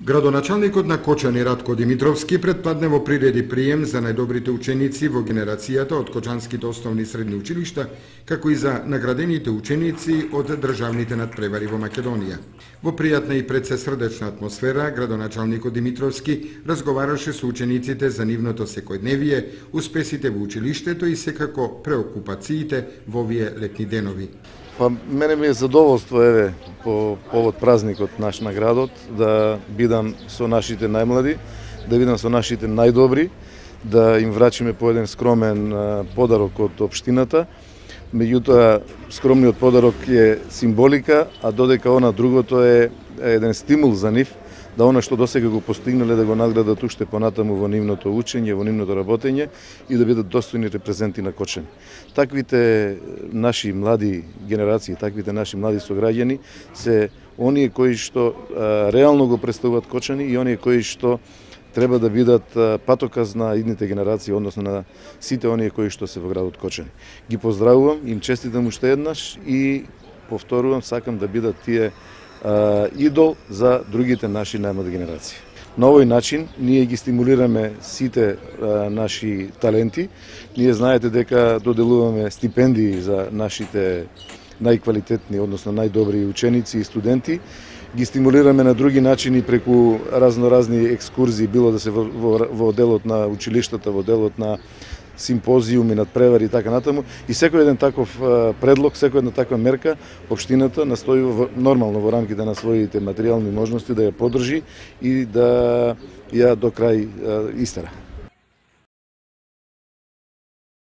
Градоначалникот на Кочани Ратко Димитровски предпладнево приреди прием за најдобрите ученици во генерацијата од Кочанските основни и средни училишта, како и за наградените ученици од државните надпревари во Македонија. Во пријатна и предсесрдечна атмосфера, градоначалникот Димитровски разговараше со учениците за нивното секојдневие, успесите во училиштето и секако преокупациите во овие летни денови. Па мене ми е задоволство по повод празникот наш на градот да бидам со нашите најмлади, да бидам со нашите најдобри, да им врачиме по еден скромен подарок од општината. Меѓутоа скромниот подарок е символика, а додека она другото е еден стимул за нив да она што досега го постигнале да го надградат уште понатаму во нивното учење, во нивното работење и да бидат достојни репрезенти на Кочани. Таквите наши млади генерации, таквите наши млади сограѓани се оние кои што реално го представуваат Кочани и оние кои што треба да бидат патоказ на идните генерации, односно на сите оние кои што се во градот Кочани. Ги поздравувам, им честитам уште еднаш и повторувам, сакам да бидат тие идол за другите наши најмлади генерации. На овој начин ние ги стимулираме сите наши таленти. Ние знаете дека доделуваме стипендии за нашите најквалитетни, односно најдобри ученици и студенти. Ги стимулираме на други начини преку разноразни екскурзии, било да се во делот на училиштата, во делот на симпозиуми, надпревари и така натаму. И секој еден таков предлог, секој една таква мерка, општината настојува нормално во рамките на своите материјални можности да ја поддржи и да ја до крај истера.